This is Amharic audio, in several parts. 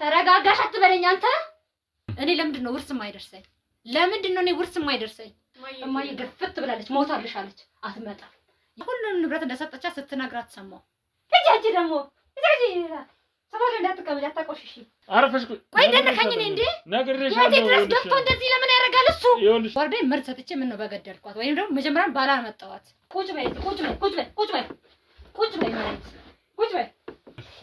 ተረጋጋሽ አትበለኝ አንተ። እኔ ለምንድን ነው ውርስ የማይደርሰኝ? ለምንድን ነው እኔ ውርስ የማይደርሰኝ? እማዬ ገፍት ብላለች፣ ሞታልሽ አለች፣ አትመጣም። ሁሉንም ንብረት እንደሰጠቻት ስትነግራት ሰማሁ። እጃጅ ደግሞ እጃጅ ሰባለ እንዳትቀበል አታቆሽሽ። አረፈሽ ቆይ እንደነካኝ እኔ እንዴ ነግሬሻለሁ። ድረስ ገብቶ እንደዚህ ለምን ያደርጋል እሱ? ወርደኝ መርዝ ሰጥቼ ምን ነው በገደልኳት? ወይም ደግሞ መጀመሪያም ባላመጣኋት። ቁጭ በይ ቁጭ በይ ቁጭ በይ ቁጭ በይ ቁጭ በይ ማለት ቁጭ በይ።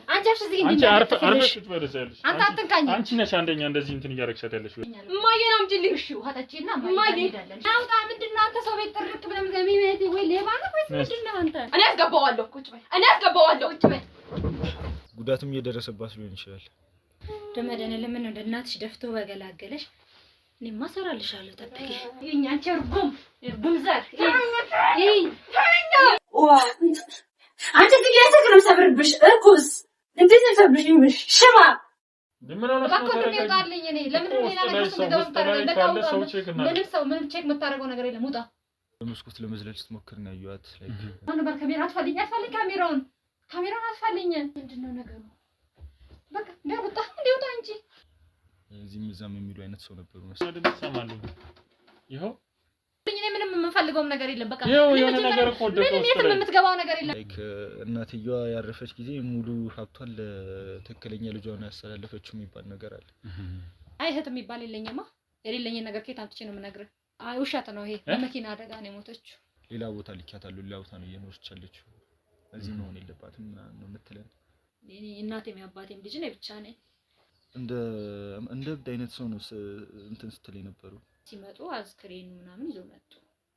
አንቺ አፍሽ እዚህ እንዴ አርፈሽ ቁጭ በይ ለሰልሽ። አንተ አትንካኝ። አንቺ ነሽ አንደኛ እንደዚህ እንትን እያረግሻት ያለሽ። እማዬ ነው አምጪልኝ። እሺ ውሃ ጠጪና እማዬ ሄዳለን። አውጣ። ምንድነው አንተ ሰው ቤት ጥርቅ ብለን ገሚሜት ወይ ሌባ ነው ወይስ ምንድነው አንተ? እኔ አስገባዋለሁ። ቁጭ በይ። እኔ አስገባዋለሁ። ቁጭ በይ። ጉዳትም እየደረሰባት ሊሆን ይችላል። ደመደነ ለምን እንደ እናትሽ ደፍቶ በገላገለሽ። እኔማ እሰራልሻለሁ። ጠብቂ። ይሄኛ አንቺ እርጉም ዘር ይሄ አንቺ ትግያተ ግንም ሰብርብሽ እርኩስ እንዴት ሰብርብሽ ሽማ ባኮንከታልኝ እኔ ለምን ሌላ ነገር ምንም ቼክ የምታደርገው ነገር የለም። ውጣ። በመስኮት ለመዝለል ስትሞክር ነው ያዩት። ማን ባል ካሜራ አትፈልኝ ካሜራውን አትፈልኝ። ምንድነው ነገሩ? በቃ እንደውጣ እንጂ እዚህም እዛም የሚሉ አይነት ሰው ነበሩ መሰለኝ። ሰማሉ ይሄው እኔ ምንም የምፈልገውም ነገር የለም። በቃ ይሄው የሆነ ነገር እኮ ደቆ ምንም የምትገባው ነገር የለም። እናትየዋ ያረፈች ጊዜ ሙሉ ሀብቷን ለትክክለኛ ልጇ ነው ያስተላለፈችው የሚባል ነገር አለ። አይ እህት የሚባል የለኝማ። የሌለኝን ነገር ከየት አምጥቼ ነው የምነግርህ? አይ ውሸት ነው ይሄ። በመኪና አደጋ ነው የሞተችው። ሌላ ቦታ ልኪያታለሁ። ሌላ ቦታ ነው እየኖረች ያለችው። እዚህ መሆን የለባትም ነው የምትለን። እኔ እናቴም ያባቴም ልጅ ነኝ፣ ብቻ ነኝ። እንደ እብድ አይነት ሰው ነው እንትን ስትለኝ ነበሩ። ሲመጡ አስክሬን ምናምን ይዘው መጡ።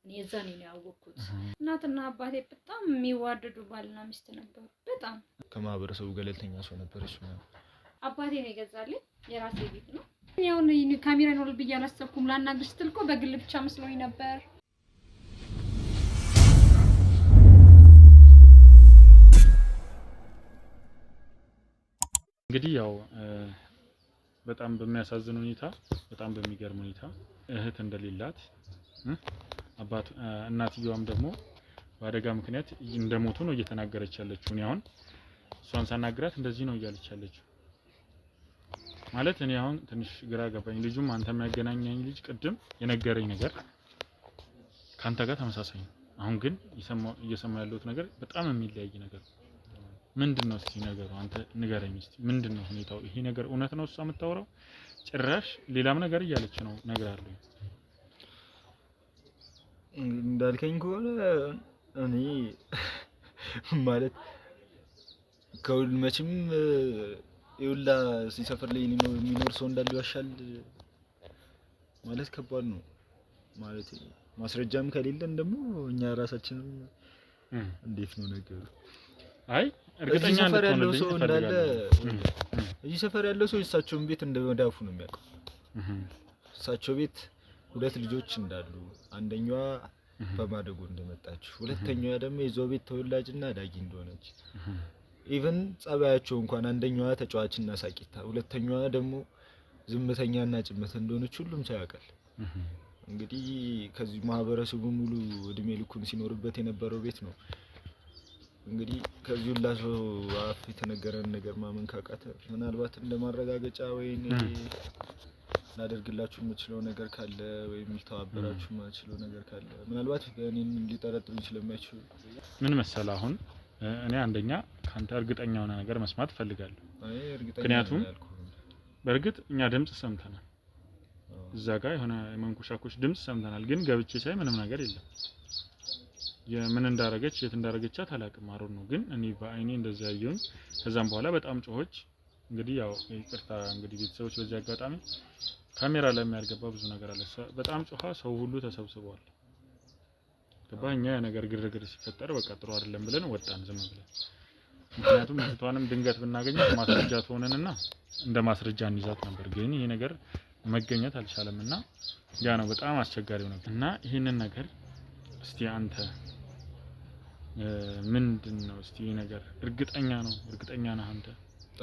እኔ እዛኔ ነው ያወቅኩት። እናትና አባቴ በጣም የሚዋደዱ ባልና ሚስት ነበሩ። በጣም ከማህበረሰቡ ገለልተኛ ሰው ነበረች። አባቴ ነው የገዛልኝ። የራሴ ቤት ነው። ያው ካሜራ ነው ብዬ አላሰብኩም። ላናግርሽ ስትል እኮ በግል ብቻ መስሎኝ ነበር። እንግዲህ ያው በጣም በሚያሳዝን ሁኔታ በጣም በሚገርም ሁኔታ እህት እንደሌላት አባት እናትየዋም ደግሞ በአደጋ ምክንያት እንደሞቱ ነው እየተናገረች ያለችው። እኔ አሁን እሷን ሳናግራት እንደዚህ ነው እያለች ያለችው። ማለት እኔ አሁን ትንሽ ግራ ገባኝ። ልጁም አንተ የሚያገናኘኝ ልጅ ቅድም የነገረኝ ነገር ካንተ ጋር ተመሳሳይ ነው። አሁን ግን እየሰማ ያለሁት ነገር በጣም የሚለያይ ነገር ነው። ምንድነው እስቲ ነገሩ? አንተ ንገረኝ እስቲ ምንድነው ሁኔታው? ይሄ ነገር እውነት ነው እሷ የምታወራው? ጭራሽ ሌላም ነገር እያለች ነው ነግራለሁ። እንዳልከኝ ከሆነ እኔ ማለት ከሁሉ መቼም ይውላ ሲሰፈር ላይ የሚኖር ሰው እንዳለ ያሻል ማለት ከባድ ነው። ማለት ማስረጃም ከሌለን ደግሞ እኛ ራሳችንም እንዴት ነው ነገሩ? አይ እርግጠኛ ያለው ሰው እንዳለ እዚህ ሰፈር ያለው ሰው እሳቸውን ቤት እንደመዳፉ ነው የሚያውቀው። እሳቸው ቤት ሁለት ልጆች እንዳሉ፣ አንደኛዋ በማደጎ እንደመጣች፣ ሁለተኛዋ ደግሞ የዛው ቤት ተወላጅና ዳጊ እንደሆነች፣ ኢቭን ጸባያቸው እንኳን አንደኛዋ ተጫዋችና ሳቂታ፣ ሁለተኛዋ ደግሞ ዝምተኛና ጭምት እንደሆነች ሁሉም ሰው ያውቃል። እንግዲህ ከዚህ ማህበረሰቡ ሙሉ እድሜ ልኩን ሲኖርበት የነበረው ቤት ነው። እንግዲህ ከዚህ ሁሉ ሰው አፍ የተነገረን ነገር ማመን ካቃተ ምናልባት እንደማረጋገጫ ወይኔ ላደርግላችሁ የምችለው ነገር ካለ ወይም ልተባበራችሁ የምችለው ነገር ካለ ምናልባት እኔን ሊጠረጥሩኝ ስለማይችሉ ምን መሰለህ፣ አሁን እኔ አንደኛ ካንተ እርግጠኛ የሆነ ነገር መስማት ፈልጋለሁ። ምክንያቱም በእርግጥ እኛ ድምጽ ሰምተናል፣ እዛ ጋር የሆነ መንኮሻኮሽ ድምጽ ሰምተናል፣ ግን ገብቼ ሳይ ምንም ነገር የለም። የምን እንዳረገች የት እንዳረገቻት አላውቅም። አሮን ነው ግን እኔ በአይኔ እንደዛ ያየሁኝ። ከዛም በኋላ በጣም ጮሆች። እንግዲህ ያው ይቅርታ እንግዲህ ቤተሰቦች በዚህ አጋጣሚ ካሜራ ላይ የሚያልገባ ብዙ ነገር አለ። በጣም ጮኻ ሰው ሁሉ ተሰብስቧል። ገባኛ ነገር ግርግር ሲፈጠር በቃ ጥሩ አይደለም ብለን ወጣን ዝም ብለን። ምክንያቱም እህቷንም ድንገት ብናገኛት ማስረጃ ትሆነንና እንደ ማስረጃ እንይዛት ነበር። ግን ይሄ ነገር መገኘት አልቻለምና ያ ነው በጣም አስቸጋሪው ነገር። እና ይሄንን ነገር እስቲ አንተ ምንድነው እስቲ ነገር እርግጠኛ ነህ አንተ?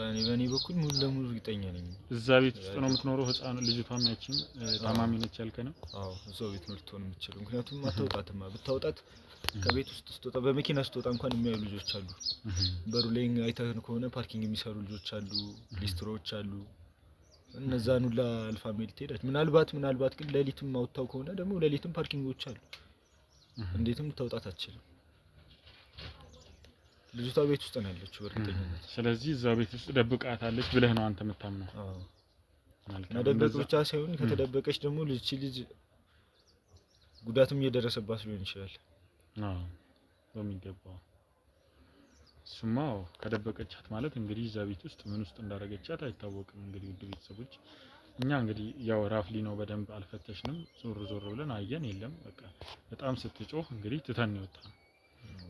እኔ በእኔ በኩል ሙሉ ለሙሉ እርግጠኛ ነኝ። እዛ ቤት ውስጥ ነው የምትኖረው? ህፃኑ ልጅቷም ያቺም ታማሚ ነች ያልከኝ? አዎ እዛው ቤት ነው ልትሆን የምትችለው። ምክንያቱም አታውጣትማ። ብታውጣት ከቤት ውስጥ ስትወጣ በመኪና ስትወጣ እንኳን የሚያዩ ልጆች አሉ። በሩ ላይ አይተህ ከሆነ ፓርኪንግ የሚሰሩ ልጆች አሉ፣ ሊስትሮዎች አሉ። እነዛን ሁላ አልፋ ሜል ትሄዳለች። ምናልባት ግን ሌሊትም አውጥታው ከሆነ ደግሞ ሌሊትም ፓርኪንጎች አሉ። እንዴትም ልታውጣት አትችልም። ልጅቷ ቤት ውስጥ ነው ያለችው በእርግጠኝነት። ስለዚህ እዛ ቤት ውስጥ ደብቃታለች ብለህ ነው አንተ የምታምነው? አዎ። መደበቅ ብቻ ሳይሆን ከተደበቀች ደግሞ ልጅ ጉዳትም እየደረሰባት ሊሆን ይችላል። አዎ በሚገባው። እሱማ ከደበቀቻት ማለት እንግዲህ እዛ ቤት ውስጥ ምን ውስጥ እንዳደረገቻት አይታወቅም። እንግዲህ ውድ ቤተሰቦች እኛ እንግዲህ ያው ራፍሊ ነው በደንብ አልፈተሽንም። ዞር ብለን አየን፣ የለም በቃ በጣም ስትጮህ እንግዲህ ትተን ይወጣ።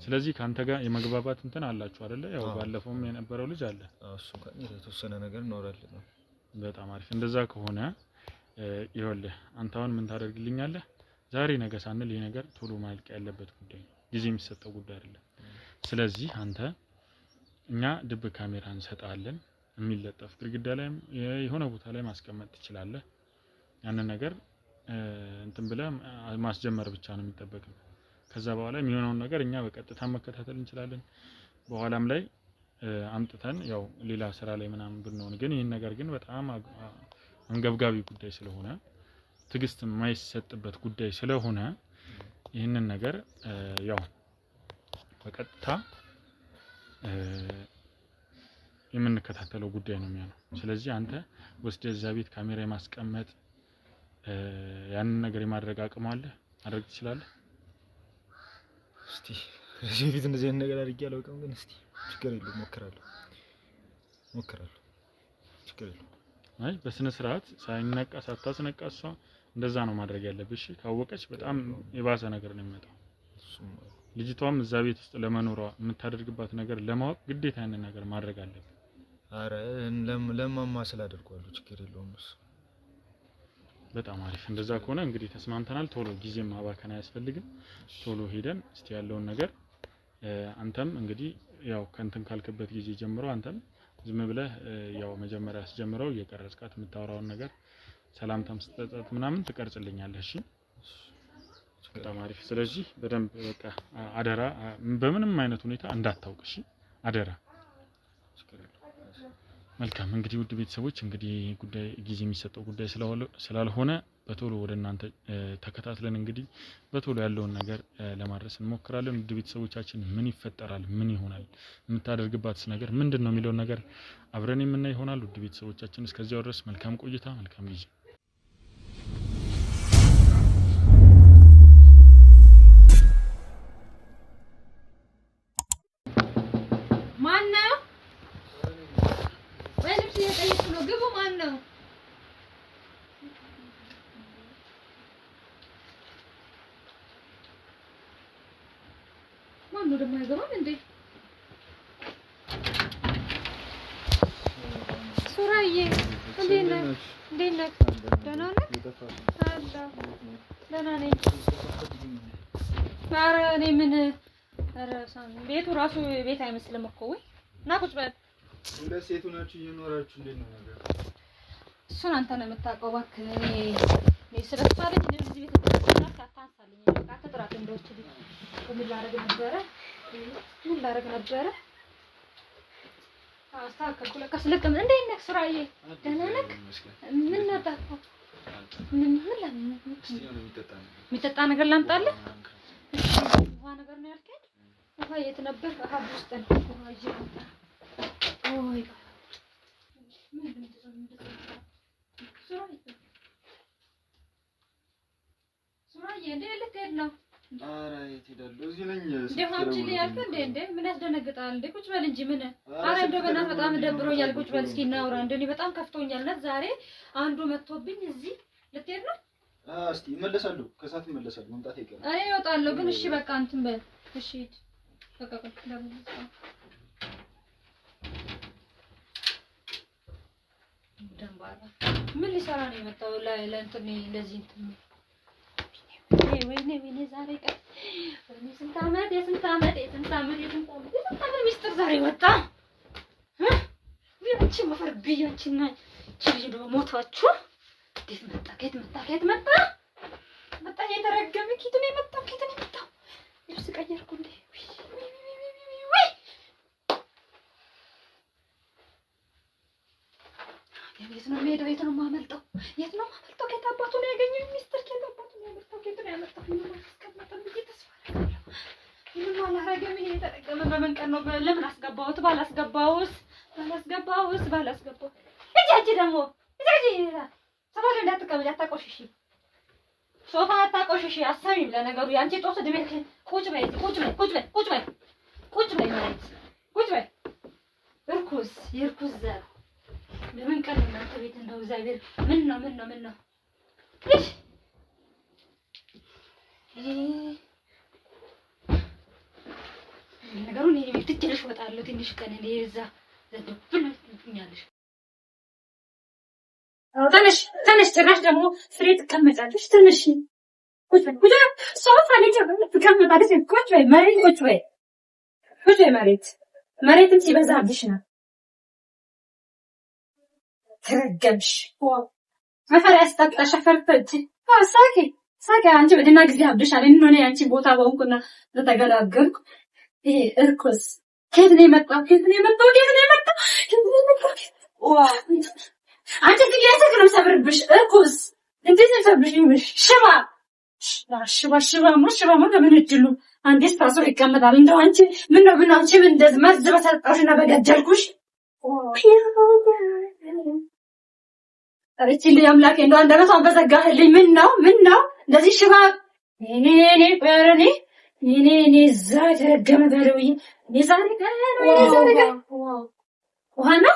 ስለዚህ ካንተ ጋር የመግባባት እንትን አላችሁ አይደለ? ያው ባለፈውም የነበረው ልጅ አለ። እሱ ጋር የተወሰነ ነገር እናወራለን። በጣም አሪፍ። እንደዛ ከሆነ ይኸውልህ አንተ አሁን ምን ታደርግልኛለህ? ዛሬ ነገ ሳንል ይሄ ነገር ቶሎ ማልቅ ያለበት ጉዳይ ነው፣ ጊዜ የሚሰጠው ጉዳይ አይደለም። ስለዚህ አንተ እኛ ድብቅ ካሜራ እንሰጣለን፣ የሚለጠፍ ግድግዳ ላይ የሆነ ቦታ ላይ ማስቀመጥ ትችላለህ። ያንን ነገር እንትን ብለህ ማስጀመር ብቻ ነው የሚጠበቅብህ። ከዛ በኋላ የሚሆነውን ነገር እኛ በቀጥታ መከታተል እንችላለን። በኋላም ላይ አምጥተን ያው ሌላ ስራ ላይ ምናምን ብንሆን ግን ይሄን ነገር ግን በጣም አንገብጋቢ ጉዳይ ስለሆነ ትግስት የማይሰጥበት ጉዳይ ስለሆነ ይህንን ነገር ያው በቀጥታ የምንከታተለው ጉዳይ ነው የሚሆነው። ስለዚህ አንተ ወስደህ እዛ ቤት ካሜራ የማስቀመጥ ያንን ነገር የማድረግ አቅም አለ፣ ማድረግ ትችላለህ? እስቲ እዚህ ቤት እንደዚህ አይነት ነገር አድርጌ አላውቅም፣ ግን እስቲ ችግር የለውም ሞክራለሁ። ችግር የለውም። አይ በስነ ስርዓት ሳይነቃ ሳታስነቃ እሷ እንደዛ ነው ማድረግ ያለብሽ። ካወቀች በጣም የባሰ ነገር ነው የሚመጣው። ልጅቷም እዛ ቤት ውስጥ ለመኖሯ የምታደርግባት ነገር ለማወቅ ግዴታ ያንን ነገር ማድረግ አለብን። አረ ለማማ ስላደርጓለሁ ችግር የለውም እሱ። በጣም አሪፍ። እንደዛ ከሆነ እንግዲህ ተስማምተናል። ቶሎ ጊዜ ማባከን አያስፈልግም። ቶሎ ሄደን እስቲ ያለውን ነገር አንተም እንግዲህ ያው ከንትን ካልክበት ጊዜ ጀምሮ አንተም ዝም ብለህ ያው መጀመሪያ አስጀምረው እየቀረጽካት የምታወራውን ነገር ሰላምታም ስትጠጣት ምናምን ትቀርጽልኛለህ። እሺ በጣም አሪፍ። ስለዚህ በደንብ በቃ አደራ በምንም አይነት ሁኔታ እንዳታውቅ እሺ፣ አደራ። መልካም እንግዲህ ውድ ቤተሰቦች እንግዲህ ጉዳይ ጊዜ የሚሰጠው ጉዳይ ስላልሆነ በቶሎ ወደ እናንተ ተከታትለን እንግዲህ በቶሎ ያለውን ነገር ለማድረስ እንሞክራለን። ውድ ቤተሰቦቻችን ምን ይፈጠራል፣ ምን ይሆናል፣ የምታደርግባትስ ነገር ምንድነው የሚለውን ነገር አብረን የምናይ ይሆናል። ውድ ቤተሰቦቻችን እስከዚያው ድረስ መልካም ቆይታ፣ መልካም ጊዜ። ማነው ደግሞ አይገባም እንዴ? ሱራዬ እንዴት ነህ? ደህና ነህ? ደህና ነኝ። ኧረ እኔ ምን ቤቱ ራሱ ቤት አይመስልም እኮ። ወይ ና ቁጭ በል። ሁለት ሴት ሆናችሁ እየኖራችሁ እንዴት ነው ነገር? እሱን አንተ ነው የምታውቀው። እባክህ እኔ ስለሷ ልጅ እንደዚህ ቤት ተጣጣ አታንሳልኝ። በቃ ተጥራት እንደውች ምን ላደርግ ነበረ? አስተካከልኩ። ለካ ስለቀም እንዴት ነህ ሱራዬ? ደህና ነህ? ምን ነጣው? ምን የሚጠጣ ነገር ላምጣልህ? ውሃ ነገር ነው ያልከኝ? ውሃ የት ነበር? ውሃ ውስጥ ነው። ውሃ ይዤ መጣ። ኦይ ሱራዬ እንዴት ልትሄድ ነው? ኧረ የት እሄዳለሁ? እዚህ ነኝ። ደፋንቺ ያልከው እንዴ ምን ያስደነግጣል እንዴ? ቁጭ በል እንጂ ምን። ኧረ እንደው በእናትህ በጣም ደብሮኛል። ቁጭ በል እስኪ እናውራ። እንደኔ በጣም ከፍቶኛል። እና ዛሬ አንዱ መጥቶብኝ እዚህ ልትሄድ ነው? እስቲ እመለሳለሁ፣ ከሰዓት እመለሳለሁ። መምጣት አይቀርም። እኔ እወጣለሁ ግን እሺ በቃ እንትን በል እሺ። በቃ ደንባራ ምን ሊሰራ ነው የመጣው? ለእንትን እንደዚህ እንትን ወይኔ ዛሬ ቀን ስንት ዓመት ሚስጥር ዛሬ ወጣ። አንቺ ወፈር ብያችና ችልጅ ነው ሞታችሁ። እንዴት መጣ? ከየት መጣ የተረገመ ኪት ነው የመጣው። ልብስ ቀየርኩ እንዴ? የት ነው የምሄደው? የት ነው የማመልጠው? ከየት አባቱ ነው ያገኘው? ሚስጥር ከየት አባቱ ነው ያመጣው? ከየት ነው ያመጣው? ምንም አላስቀመጠም ብዬ ተስፋ አደርጋለሁ። ምንም አላረገም። ይሄ የተጠቀመ በምን ቀን ነው? ለምን አስገባሁት? ባላስገባውስ እጃጅ ደግሞ ሶፋ ላይ እንዳትቀመጪ፣ አታቆሽሺ። ሶፋ አታቆሽሺ። አሰሚም ለነገሩ ያንቺ ጦስ ድሜ ቁጭ በይ እርኩስ የእርኩስ ዘር ለምን ቀን እናንተ ቤት እንደው እግዚአብሔር ምን ነው እሺ ነገሩን እኔ ቤት ትችልሽ ወጣለሁ ትንሽ ቀን እኔ እዛ ዘድብን ትኛለሽ። ተነሽ ጭራሽ ደግሞ ፍሬ ትቀመጫለሽ። ትንሽ ቁጭ በይ ሶፋ ላይ ትቀመጣለሽ። ቁጭ በይ መሬትም ሲበዛብሽ ነው ተረገምሽ። አፈር ያስታጣሽ አፈርፈጭ ሳቂ አንቺ በደህና ጊዜ አብድሻል። እኔ ነው ያንቺ ቦታ በሆንኩና ተገላገልኩ። ይሄ እርኩስ ከየት ነው የመጣው? አንቺ ግን ያሰክረው ሰብርብሽ እርኩስ እንዴት ነው ሰብርብሽ? ሽባ ለምን እድሉ አንዴስ ታስሮ ይቀመጣል። እንደው አንቺ ምን አንቺ ምን እንደዚህ መርዝ በሰጠሁሽና በገደልኩሽ? አረቺ አምላኬ እንደው አንደበቷን በዘጋህልኝ። ምን ነው እንደዚህ ሽባ እኔ እዛ የተረገመ በለውዬ እኔ ዛሬ ቀን ውሃ ነው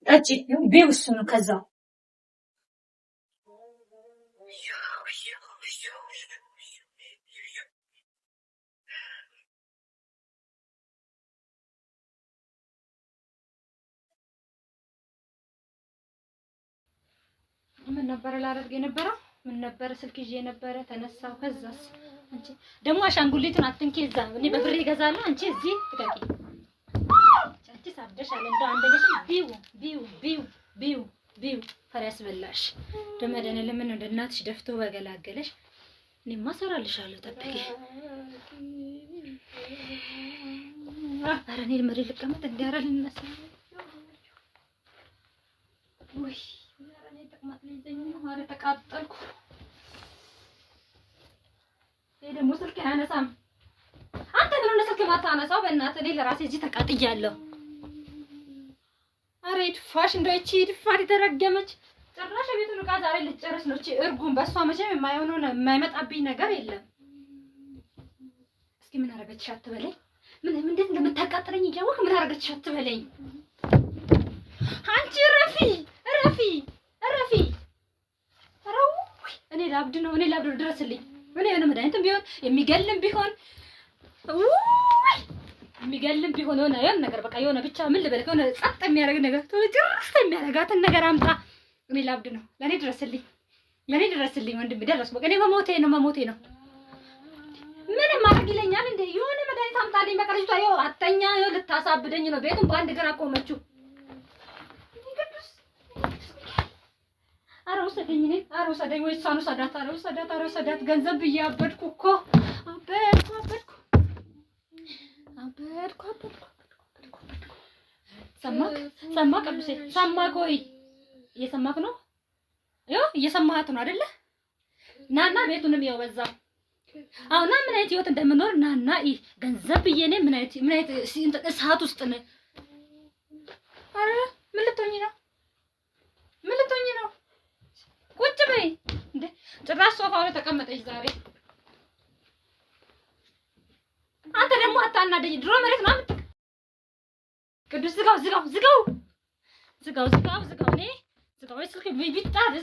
ጠጪ ቢውስ ነው ከዛ ምን ነበር ላደርግ የነበረው? ምን ነበር ስልክ ይዤ የነበረ ተነሳው። ከዛስ አንቺ ደግሞ አሻንጉሊቱን አትንኪ። እዛ እኔ በብሬ እገዛለሁ። አንቺ እዚህ ትቀቂ። አንቺ ሳደሻለ እንደ አንደኛሽ ቢው ፈሪያስ በላሽ ደመደነ ለምን እንደ እናትሽ ደፍቶ በገላገለሽ። እኔማ እሰራልሻለሁ። ጠብቂ። ኧረ እኔ መሬት ልቀመጥ እንዲያረ ልነሳ ወይ ተቃጠልኩ። ይሄ ደግሞ ስልክ አያነሳም። አንተ ምን ነው ስልክ ማታነሳው? በእናትህ እኔ ለራሴ እዚህ ተቃጥያለሁ። ኧረ ይድፋሽ፣ እንደው እቺ ይድፋት የተረገመች ጭራሽ ቤቱን ዕቃ ዛሬ ልጨርስ ነው። እቺ እርጉም በሷ መቼም የማይመጣብኝ ነገር የለም። እስኪ ምን አደረገችሽ አትበለኝ። እንዴት እንደምታቃጥለኝ እያወቅህ ምን አደረገችሽ አትበለኝ። አንቺ ረፊ እኔ ላብድ ነው ድረስልኝ። ምን የሆነ መድኃኒትም ቢሆን የሚገልም ቢሆን የሆነ ነገር በቃ የሆነ ብቻ ምን ልበልህ የሆነ ጸጥ የሚያደርግ ነገር ትርስ የሚያደርጋትን ነገር አምጣ። እኔ ላብድ ነው። ለኔ ድረስልኝ ወንድሜ። ደረስኩ በቃ። እኔ መሞቴ ነው። ምንም ማድረግ ይለኛል እንዴ? የሆነ መድኃኒት አምጣልኝ በቃ። ልጅቷ ይኸው አተኛ ልታሳብደኝ ነው። ቤቱን በአንድ እግር አቆመችው። ኧረ ውሰደኝ ወይ እሷን ውሰዳት። ኧረ ውሰዳት። ገንዘብ ብዬ አበድኩ እኮ አበድኩ። ሰማህ ቅዱሴ? ሰማህ ወይ? እየሰማህ ነው? ይኸው እየሰማሃት ነው አይደለ? ናና ቤቱንም ይኸው በዛው። አሁን ምን አይነት ህይወት እንደምኖር ናና ገንዘብ ብዬ እኔ ምን አይነት እሳት ውስጥ ነኝ። ኧረ ምን ልትሆኚ ነው? ቁጭ በይ እንዴ! ጭራሽ ሶፋው ላይ ተቀመጠች ዛሬ። አንተ ደግሞ አታናደኝ። ድሮ መሬት ነው አምጥ ቅዱስ ዝጋው። እኔ ዝጋው። ስልክ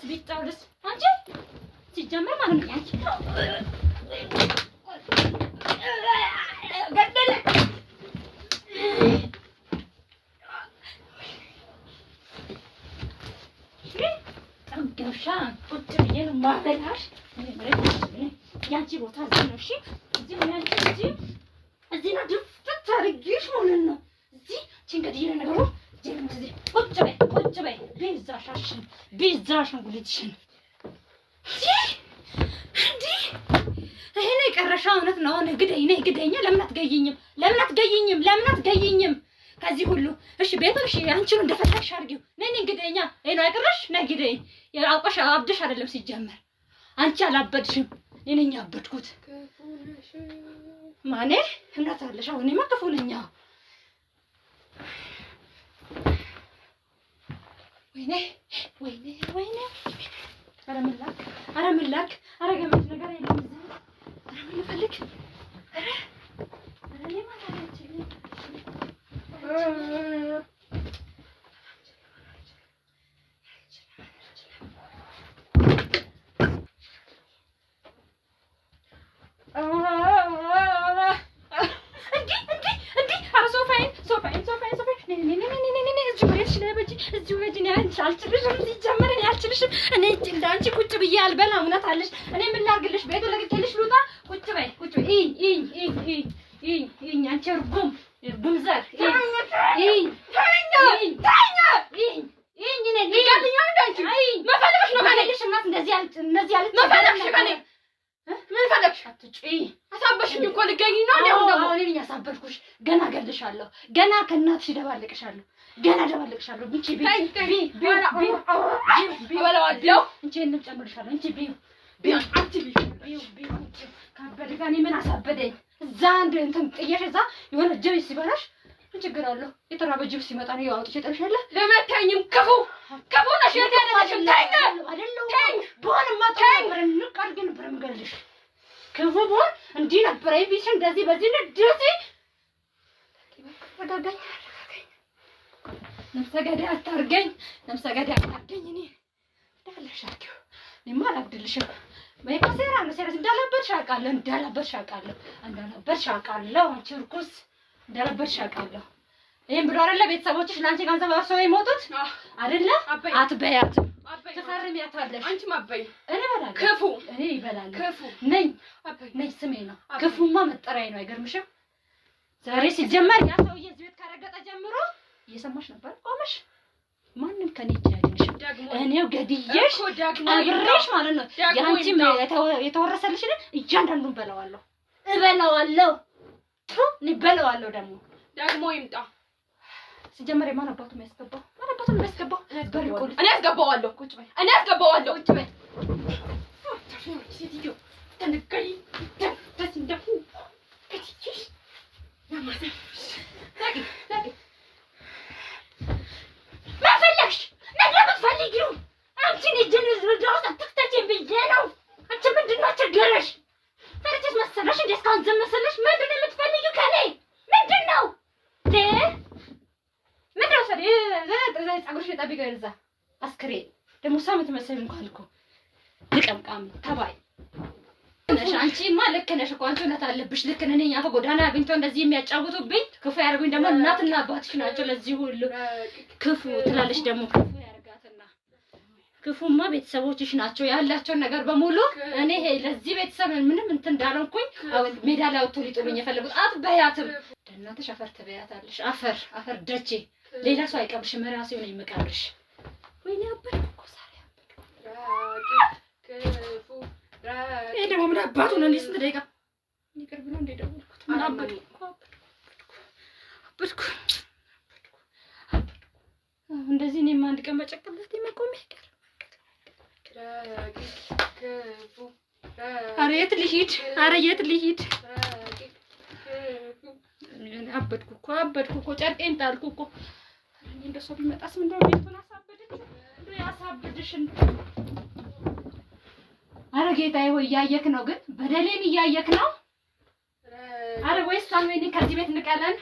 ቢጣልስ አንቺ ሲጀመር ማለት ነው አንቺ ገደለ ገብሻ ቁጭ ብዬ ነው የማበላሽ። ያንቺ ቦታ እዚህ ነው። እሺ እዚህ ነው ያንቺ። እዚህ ነው ድፍት አድርጌሽ ማለት ነው። እዚህ እንግዲህ ነገሩ እዚህ ቁጭ በይ ቢዛሽን ጉልትሽን እንዴ ይሄ ነው የቀረሻው። እውነት ነው። ግደኛ። ለምን አትገይኝም? ከዚህ ሁሉ እሺ ቤቱ እሺ አንቺን እንደፈለግሽ አድርጊው። ነኝ ግደኛ። ይሄ ነው አይቀርሽ። ነይ ግደኝ። አውቀሽ አብደሽ አይደለም ሲጀመር አንቺ አላበድሽም። እኔ ነኝ ያበድኩት። ማኔ እናት አለሽ። አሁን እኔማ ክፉ ነኝ። ወይኔ ኧረ ምላክ ኧረ ገመድ ነገር የለም እዚህ። ኧረ ምን ልፈልግ? ኧረ እኔ ማለት አልችልም። አልችልሽም። እኔ እንዳንቺ ቁጭ ብዬ አልበላም። እውነት አለሽ። እኔ ምን ላድርግልሽ? ቤቱ ለግቼልሽ ልውጣ? ቁጭ በይ። አንቺ እርጉም ዘር ምን ፈለግሽ? አትጩይ። አሳበሽኝ እኮ ልገኝ ነው። አሁን እኔ ያሳበድኩሽ ገና እገልሻለሁ። ገና ከእናትሽ ደባልቅሻለሁ። እንቺ ካበደ ጋር እኔ ምን አሳበደኝ? እዛ አንድ እንትን ጥየሽ እዛ የሆነ ጅብ ሲበላሽ ምን ችግር አለው? የተራበ ጅብ ሲመጣ ነው አውጥቼ ጥልሻለሁ። ለመታኝም ክፉ ነሽ። ያዳነሽም ታኝ በሆነማ ነበር ንቃርግ ነበር የምገልሽ። ክፉ በሆን እንዲህ ነበር አይቢሽ እንደዚህ በዚህ ንድሲ ረጋጋኝ። ነፍሰ ገዳይ አታርገኝ። እኔ እንዳለሽ አርጊው። እኔማ አላግድልሽም። በቃ ሴራ እንዳላበድሽ አውቃለሁ። አንቺ እርኩስ እንዳላበድሽ አውቃለሁ። ይሄን ብሎ አይደለ ቤተሰቦችሽ ለአንቺ ገንዘብ አርሰው የሞቱት አይደለ? አትበያትም። ትፈርሚያታለሽ። አንቺም አበይ። እኔ እበላለሁ። ክፉ እኔ ይበላል። ክፉ ነኝ። ስሜ ነው። ክፉማ መጠሪያዬ ነው። አይገርምሽም? ዛሬ ሲጀመር ያ ሰውዬ እዚህ ቤት ካረገጠ ጀምሮ እየሰማሽ ነበር። ቆመሽ ማንም ከኔ ይያድንሽ እኔው ገድዬሽ አብሬሽ ማለት ነው። ያንቺም የተወረሰልሽን እያንዳንዱን እበላዋለሁ። ደግሞ ይምጣ። ሲጀመር የማን አባቱ የሚያስገባው? እኔ አስገባዋለሁ። ቁጭ በይ። ሴትዮ ተንቀይ እንደፉ ከትችሽ ምትፈልጊው? አንቺን እጅን ዝርዳው ተክተችን ብዬ ነው። አንቺ ምንድነው ችግርሽ? ፈርተሽ መሰለሽ እንዴ? እስካሁን ዝም መሰለሽ? ምንድነው የምትፈልጊው ከኔ? ምንድነው ፀጉርሽ ጠብቂው። የእዛ አስክሬን ደግሞ እሷ የምትመስል እንኳን እኮ ልቀምቃም ተባይ ነሽ። አንቺማ ልክ ነሽ እኮ አንቺ እውነት አለብሽ። ልክ ነኝ። አፈ ጎዳና አግኝቶ እንደዚህ የሚያጫውቱብኝ ክፉ ያደርጉኝ ደግሞ እናትና አባትሽ ናቸው። ለዚህ ሁሉ ክፉ ትላለሽ ደግሞ ክፉ ያርጋትና ክፉማ ቤተሰቦችሽ ናቸው ያላቸውን ነገር በሙሉ። እኔ ለዚህ ቤተሰብ ምንም እንትን እንዳልኩኝ ሜዳ ላይ አውጥቶ ሊጥሉኝ የፈለጉት አትበያትም። እናትሽ አፈር ትበያታለሽ። አፈር ደቼ ሌላ ሰው አይቀብርሽም። ራሴው ነው የምቀብርሽ። ወይኔ አበድኩ እኮ ዛሬ ክፉ ይሄ ደግሞ ምን አባቱ ነው? ስንት ደቂቃ ይቅርብ ነው እንደ ደወልኩት። ምን አበድኩ። እንደዚህ እኔም አንድ ቀን በጨቅበት መቆም ይቀር። ኧረ የት ልሂድ? አበድኩ እኮ ጨርቄን ጣልኩ እኮ። እኔ እንደው ሰው ቢመጣስ ምንድነው? ቤቱን ያሳብድሽን። ኧረ ጌታዬ ሆይ እያየክ ነው ግን በደሌን እያየክ ነው። ኧረ ወይስ አልወይኔ ከዚህ ቤት ንቀለን።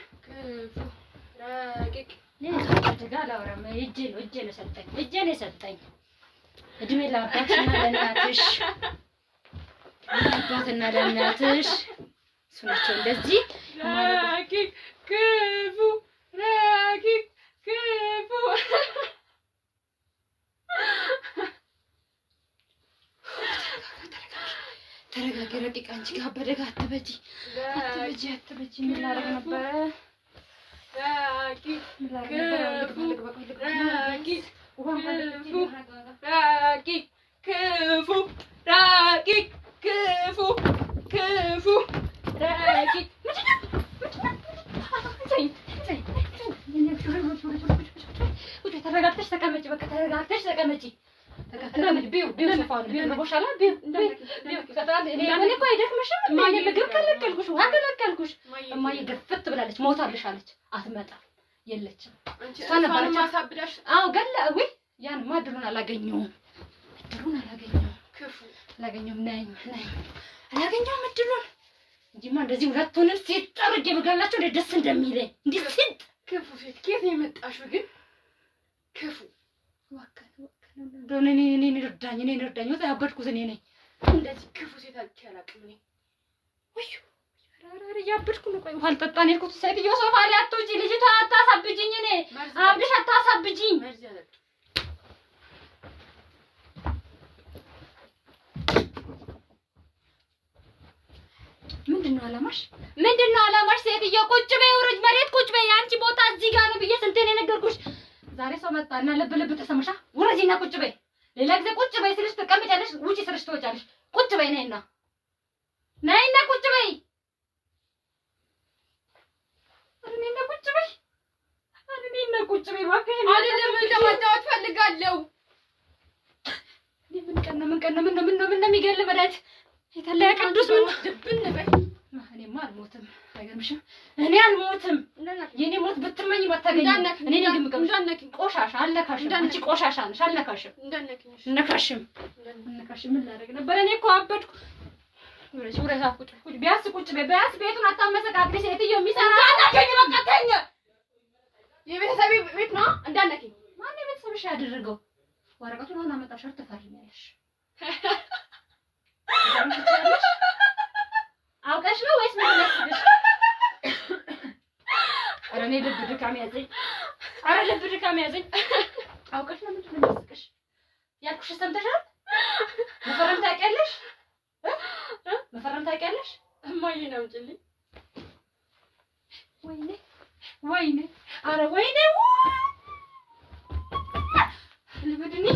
እጄ ነው የሰጠኝ። እድሜ ለአባትና ለእናትሽ እሱ ናቸው እንደዚህ ክፉ ተረጋጊ ረቂቅ። አንቺ ጋር በደጋ አትበጂ ምን ላደርግ ነበረ? ተረጋግተሽ ተቀመጪ። በቃ ተረጋግተሽ ተቀመጪ። ምግብ ከለከልኩሽ፣ ውሃ ከለከልኩሽ። እማዬ ገፍት ብላለች፣ ሞታልሻለች፣ አትመጣም፣ የለችም። እሷ ነበረች ማሳብዳሽ። አዎ ገለ ወይ ያንማ እድሉን አላገኘሁም፣ ክፉ አላገኘሁም። ነኝ አላገኘሁም እድሉን እንጂማ እንደዚህ ሁለቱንም ሴት ጠርጌ ብጋላቸው ደስ እንደሚለኝ እንዲህ ሴት ክፉ ሴት ከየት ነው የመጣሽው ግን? ክፉ እኔን እርዳኝ። ወጣ ያበድኩት እኔ ነኝ። እንደዚህ ክፉ ሴት አልቻላቅም እኔ። ወይ ኧረ ያበድኩ ነው። ቆይ ውሃ አልጠጣ ነው የሄድኩት። ሴትዮ ሶፋ ላይ አትውጪ፣ ልጅቷ አታሳብጂኝ። እኔ አብድሽ አታሳብጂኝ። ምንድነው አላማሽ? ሴትዮ ቁጭ በይ፣ ውረጅ መሬት ቁጭ በይ። አንቺ ቦታ እዚህ ጋር ነው ብዬ ስንቴ ነው የነገርኩሽ? ዛሬ ሰው መጣና ልብ ተሰማሻ? ውረጂና ቁጭ በይ። ሌላ ጊዜ ቁጭ በይ ስልሽ ትቀመጫለሽ፣ ውጪ ስልሽ ትወጫለሽ። ቁጭ በይ ነይና ቁጭ በይ። እኔና ቁጭ በይ እባክሽ። አይደለም ለማጫወት ፈልጋለሁ። ምን ቀን ነው የሚገል መድኃኒት የተለያ ቅዱስ ምን ድብን በይ። እኔማ አልሞትም። አይገርምሽም? እኔ አልሞትም። የኔ ሞት ብትመኝ ባታገኝ። እኔ ነኝ ግን ቆሻሻ አልነካሽም። አንቺ ቆሻሻ ነሽ። አልነካሽም። ነካሽም ምን ላደርግ ነበር? እኔ እኮ አበድኩ። ወረዛ ቁጭ ቢያንስ ቁጭ በይ። ቢያንስ ቤቱን አታመሰቃቅሪ። ሴትዮ የሚሰራ እንዳነከኝ በቃ ተኝ። የቤተሰብ ቤት ነው እንዳነከኝ። ማን ቤተሰብሽ ያደረገው? ወረቀቱን አሁን አመጣሽ ትፈርሚያለሽ። አውቀሽ ነው ወይስ ምን ለፍልሽ? ኧረ እኔ ልብ ድካም ያዘኝ። አውቀሽ ነው ምንድን ነው የሚያስቅሽ? ያልኩሽ ሰምተሻል? መፈረም ታውቂያለሽ? እማዬን አምጪልኝ። ወይኔ ኧረ ወይኔ ልብድኒ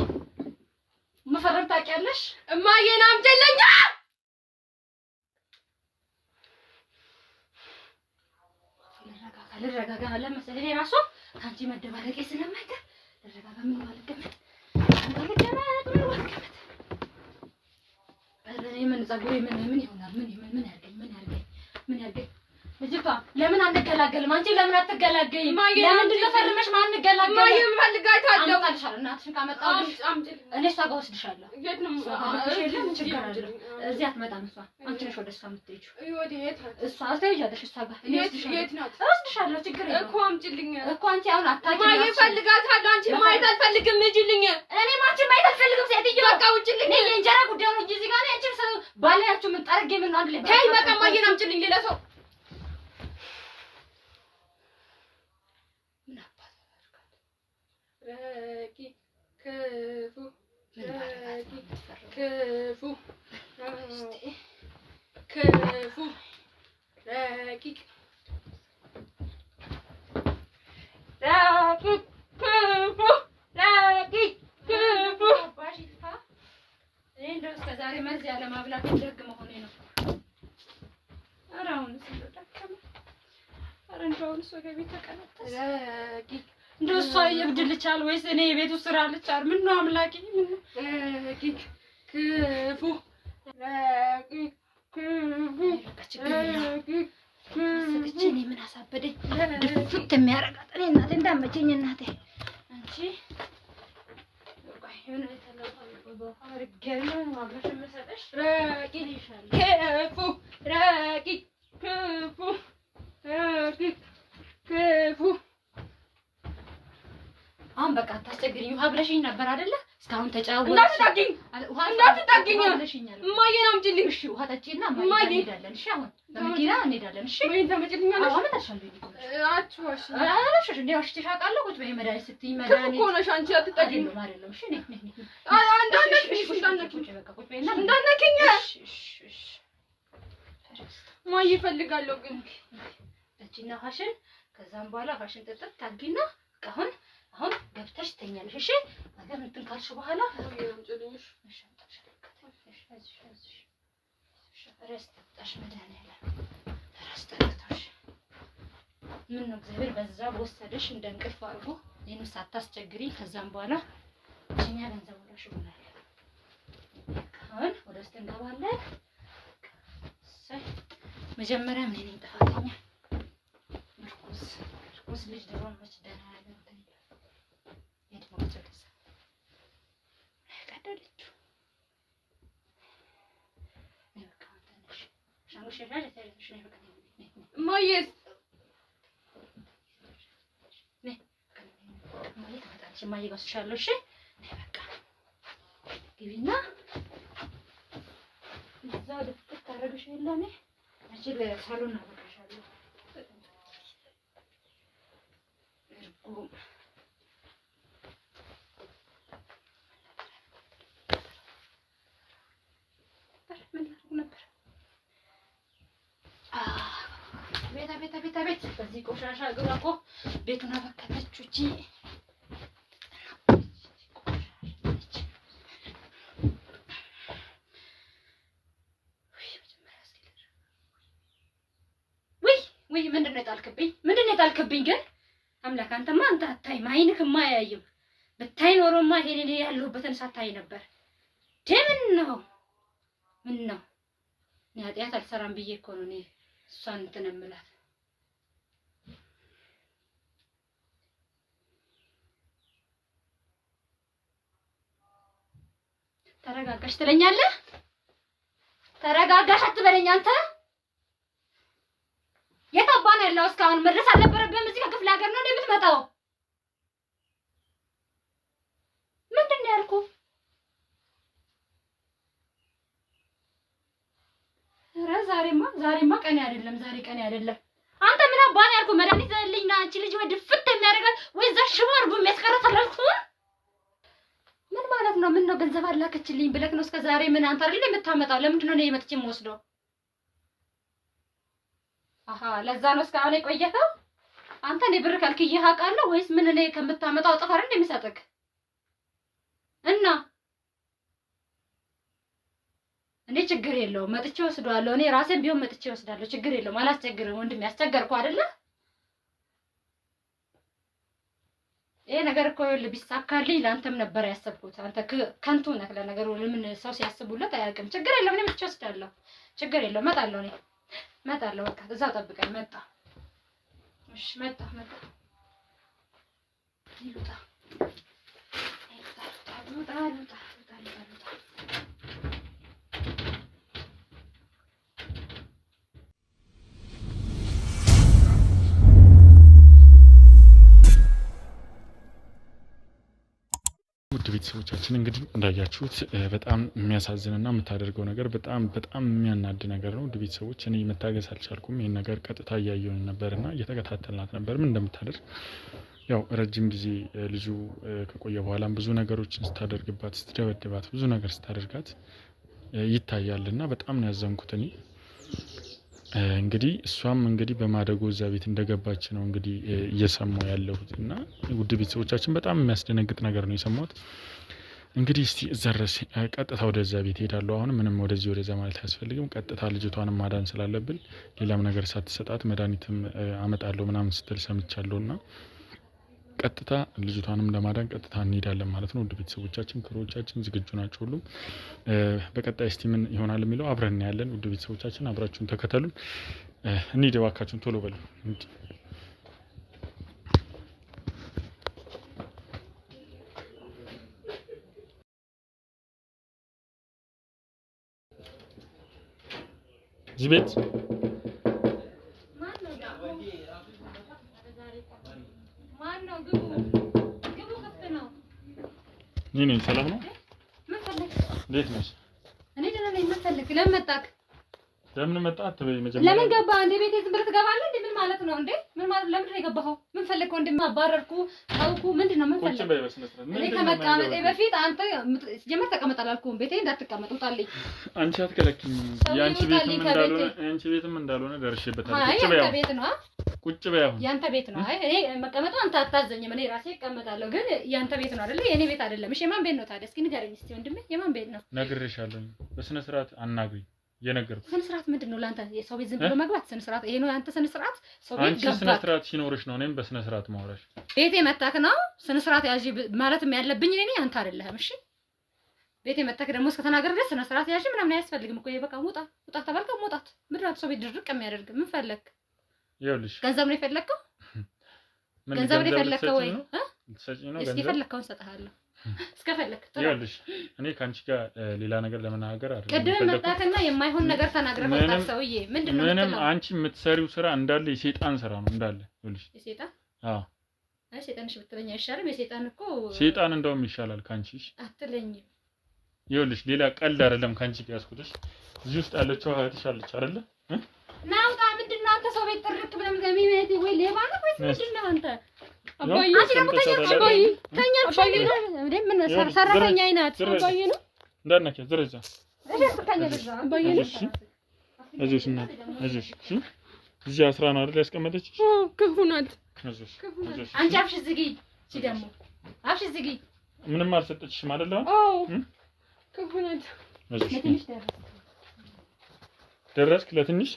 መፈረም ታውቂያለሽ? እማዬን አምጪልኝ። ልረጋጋ ለመሰለኝ ራሱ ካንቺ መደባለቄ ስለማይቀር ልረጋጋ። ምን ባልቀመጥ ምን ጸጉሬ ምን ይሆናል? ምን ያርገኝ? ልጅቷ ለምን አንገላገልም? አንቺ ለምን አትገላገይም? ለምንድን ነው ፈርመሽ ማን እንገላገል? ማየም ፈልጋታለሁ። አምጣልሻለሁ። እናትሽን ካመጣሁልሽ እኔ እሷ ጋር ወስድሻለሁ። የት ነው ችግር አለ? እዚህ አትመጣም እሷ። አንቺ ነሽ ወደ እሷ የምትሄጂው። እሷ አስተያየሽ እሷ ጋር የት ናት? ወስድሻለሁ። ችግር የለም እኮ አምጪልኝ እኮ። አንቺ አሁን አታውቂም። ማየም ፈልጋታለሁ። አንቺ ማየት አልፈልግም። ሂጂልኝ። እኔም አንቺ ማየት አልፈልግም። ሴትዮ በቃ ውጪልኝ። እኔ የእንጀራ ጉዳይ ነው እንጂ እዚህ ጋር አንቺ ባላያችሁ ምን ጠርጌ ምን አንድ ላይ ተይ። በቃ ማየን አምጪልኝ። ሌላ ሰው ክፉ ረቂቅ እንደው እስከ ዛሬ መርዝ ያለ ማብላት ደግ መሆኔ ነው። ኧረ አሁንስ እንደው እንደው አሁንስ ወደ ቤት ተቀመጠ። ረቂቅ እንደው እሷ ይብድልቻል ወይስ እኔ የቤቱ ስራ ልቻል? ምን ነው አምላኬ? ምን ነው ረቂቅ ክፉ ረቂቅ ክፉ ረቂቅ እኔ ምን አሳበደኝ? ድፍት የሚያረጋት እኔ እናቴ እንዳመቸኝ እናቴ አንቺ አሁን በቃ አታስቸግሪኝ። ውሃ ብለሽኝ ነበር አይደለ? እስካሁን ተጫወተ። እንዳትጠጊኝ እንዳትጠጊኝ እማዬን አምጪልኝ። እሺ ውሃ ጠጪና እማዬ እንሄዳለን። እሺ አሁን በመኪና እንሄዳለን። እሺ ወይ ታመጪልኛለሽ? አሁን ታሻለኝ እኮ አትዋሽ። አላልሽሽ እንዴ? ዋሽሽ ታውቃለህ? ቁጭ በይ መድኃኒት ስትይ መድኃኒት እኮ ነሽ አንቺ። አትጠጊኝ አይደለም። እሺ ነይ ነይ ነይ። እንዳትነኪኝ እንዳትነኪኝ እንዳትነኪኝ። እሺ እማዬ እፈልጋለሁ ግን ጠጪና ውሃሽን ከዛም በኋላ ውሃሽን ጥጥት ታርጊና አሁን ገብተሽ ትተኛለሽ። እሺ ነገር እንትን ካልሽ በኋላ አምጪልኝ። እሺ ረስተሽ መድኃኒዓለም ረስተሽ ምን ነው እግዚአብሔር በዛ በወሰደሽ እንደ እንቅልፍ አድርጎ ይሄን ሳታስቸግሪ ከዛም በኋላ እኛ ገንዘብ ወላሽ ይሆናል። አሁን ወደ ውስጥ እንገባለን። መጀመሪያ ምን ነኝ ጥፋተኛ ምርኩስ ልጅ ደግሞ መች ደህና ያለ እንትን የድሞ ወደዛ ቀደለችው እማዬስ እማዬ ጋር ወስድሻለሁ። እሺ በቃ ግቢና እዛ ድፍት ታደርግሽ የለ እኔ አንቺ ለሳሎን አበቃሻለሁ። እርጉም ቤት በዚህ ቆሻሻ እግሯ እኮ ቤቱን አበከለችው። እቺ ወይ ምንድን ነው የጣልክብኝ? ግን አምላክ አንተማ አንተ አታይም፣ አይንክማ አያይም። ብታይ ኖሮማ ይሄን ያለሁበትን ሳታይ ነበር። ምን ነው እኔ ኃጢአት አልሰራም ብዬ እኮ ነው እኔ እሷን እንትን የምላት። ተረጋጋሽ ትለኛለህ? ተረጋጋሽ አትበለኝ አንተ። የት አባ ነው ያለው? እስካሁን መድረስ አልነበረብህም። እዚህ ከክፍለ ሀገር ነው የምትመጣው? ምንድን ነው ያልኩህ? ኧረ ዛሬማ ቀኔ አይደለም። ዛሬ ቀኔ አይደለም። አንተ ምን አባ ነው ያልኩህ? መድኃኒት ልጅ ና አንቺ ልጅ ወይ ድፍት የሚያደርጋት ወይ እዛ ሽቦ አድርጎ የሚያስቀራት አላልኩህ? ምን ማለት ነው? ምን ነው ገንዘብ አላከችልኝ ብለህ ነው እስከ ዛሬ? ምን አንተ አይደል የምታመጣው? ለምንድን ነው እኔ መጥቼ የምወስደው? አሃ ለዛ ነው እስካሁን የቆየኸው? አንተ እኔ ብር ከልክዬህ አውቃለሁ ወይስ ምን? እኔ ከምታመጣው እጥፍ አይደል እንደሚሰጥክ እና እኔ ችግር የለውም መጥቼ ወስደዋለሁ። እኔ ራሴን ቢሆን መጥቼ ወስዳለሁ። ችግር የለውም። አላስቸግርም ወንድሜ። ያስቸገርኩ አይደለ? ይሄ ነገር እኮ ቢሳካልኝ ለአንተም ነበር ያሰብኩት። አንተ ከንቱ ነህ ለነገሩ። ለምን ሰው ሲያስቡለት አያውቅም። ችግር የለውም። እኔ መጥቼ ወስዳለሁ። ችግር የለውም። እመጣለሁ። እኔ እመጣለሁ። በቃ እዛው ጠብቀኝ። መጣ። እሺ መጣ። ይሉጣ ውድ ቤተሰቦቻችን እንግዲህ እንዳያችሁት በጣም የሚያሳዝንና የምታደርገው ነገር በጣም የሚያናድ ነገር ነው። ውድ ቤተሰቦች እኔ መታገስ አልቻልኩም። ይሄን ነገር ቀጥታ እያየሁን ነበርና እየተከታተልናት ነበር ምን እንደምታደርግ። ያው ረጅም ጊዜ ልጁ ከቆየ በኋላም ብዙ ነገሮችን ስታደርግባት፣ ስትደበድባት፣ ብዙ ነገር ስታደርጋት ይታያልና በጣም ነው ያዘንኩት እኔ። እንግዲህ እሷም እንግዲህ በማደጎ እዛ ቤት እንደገባች ነው እንግዲህ እየሰማሁ ያለሁት እና ውድ ቤተሰቦቻችን በጣም የሚያስደነግጥ ነገር ነው የሰማሁት። እንግዲህ እስቲ እዛ ድረስ ቀጥታ ወደዛ ቤት ሄዳለሁ። አሁን ምንም ወደዛ ማለት አያስፈልግም። ቀጥታ ልጅቷንም ማዳን ስላለብን ሌላም ነገር ሳትሰጣት መድኃኒትም አመጣለሁ ምናምን ስትል ሰምቻለሁና ቀጥታ ልጅቷንም ለማዳን ቀጥታ እንሄዳለን ማለት ነው። ውድ ቤተሰቦቻችን ክሮቻችን ዝግጁ ናቸው ሁሉም። በቀጣይ እስቲ ምን ይሆናል የሚለው አብረን እናያለን። ውድ ቤተሰቦቻችን አብራችሁን ተከተሉን። እንሂድ እባካችሁን ቶሎ በሉ። እዚህ ቤት ነኝ። ሰላም ነው? ምን ፈልግ? እንዴት ነሽ? እኔ ደህና ነኝ። ምን ፈልግ? ለምን መጣክ? ለምን መጣ አትበይ። መጀመሪያ ለምን ገባ እንዴ? ቤቴ ዝም ብለህ ትገባለህ እንዴ? ምን ማለት ነው እንዴ? ምን ማለት ለምንድን ነው የገባኸው? ምን ፈልግ? ወንድም አባረርኩ ታውኩ ምንድን ነው ምን ፈልግ? ቁጭ በይ በስነ ስርዓት። እኔ ከመቀመጤ በፊት አንተ ጀመር ተቀመጥ አላልኩም? ቤቴ እንዳትቀመጥ ውጣልኝ። አንቺ አትከለኪኝ። ያንቺ ቤትም እንዳልሆነ ደርሼበታለሁ። አይ ቁጭ በይ። ያንተ ቤት ነው። ቁጭ በይ አሁን። ያንተ ቤት ነው። አይ እኔ መቀመጡ አንተ አታዘኝም። እኔ ራሴ እቀመጣለሁ። ግን ያንተ ቤት ነው አይደል? የኔ ቤት አይደለም። እሺ የማን ቤት ነው ታዲያ? እስኪ ንገረኝ እስቲ ወንድሜ፣ የማን ቤት ነው? ነግሬሻለሁ። በስነ ስርዓት አናግሪኝ። የነገርኩሽ ስነ ስርዓት ምንድን ነው ለአንተ? የሰው ቤት ዝም ብሎ መግባት ስነ ስርዓት ይሄ ነው ያንተ ስነ ስርዓት? ሰው ቤት አንቺ ስነ ስርዓት ሲኖርሽ ነው እኔም በስነ ስርዓት ማውራሽ። ቤቴ መጣክ ነው ስነ ስርዓት ያዢ ማለትም ያለብኝ እኔ አንተ አይደለህም። እሺ ቤቴ መጣክ ደግሞ እስከተናገር ድረስ ስነ ስርዓት ያዢ ምናምን አያስፈልግም እኮ። በቃ ውጣ ተባልከው መውጣት። ምንድን ነው ሰው ቤት ድርቅ የሚያደርግ? ምን ፈለክ? ይኸውልሽ ገንዘብ ነው የፈለከው? ገንዘብ ነው የፈለከው ወይ ልትሰጪኝ ነው? እስኪ የፈለከውን እሰጥሃለሁ እስከፈለክ። ይኸውልሽ እኔ ካንቺ ጋር ሌላ ነገር ለመናገር አይደለም። ቅድም መጣክና የማይሆን ነገር ተናግረህ መጣክ። ሰውዬ ምንድነው? ምንም አንቺ የምትሰሪው ስራ እንዳለ የሰይጣን ስራ ነው እንዳለ። ይኸውልሽ የሰይጣን አዎ፣ አይ ሰይጣንሽ ብትለኝ አይሻልም? የሰይጣን እኮ ሰይጣን እንደውም ይሻላል ካንቺ። አትለኝም። ይኸውልሽ ሌላ ቀልድ አይደለም ካንቺ ጋር ያስኩትሽ። እዚህ ውስጥ ያለችው እህትሽ አለች አይደለ? ናውጣ። ምንድነው አንተ ሰው ቤት ጥርቅ ብለህ ገሚመት ወይ ሌባ ነው ወይስ ምንድነው አንተ? አባዬ አንቺ ደግሞ ተኛ አባዬ ተኛ አባዬ ነው ምን ሰራተኛ አይናት አባዬ ነው እንዳነከ ዝረዛ እሺ ተኛ በዛ አባዬ ነው። እሺ እሺ እዚህ አስራ ነው አይደል ያስቀመጠችሽ? ክፉ ናት። እሺ አንቺ አፍሽ ዝጊ። እሺ ደግሞ አፍሽ ዝጊ። ምንም አልሰጠችሽም አይደል? አዎ ክፉ ናት። ለትንሽ ደረስክ ለትንሽ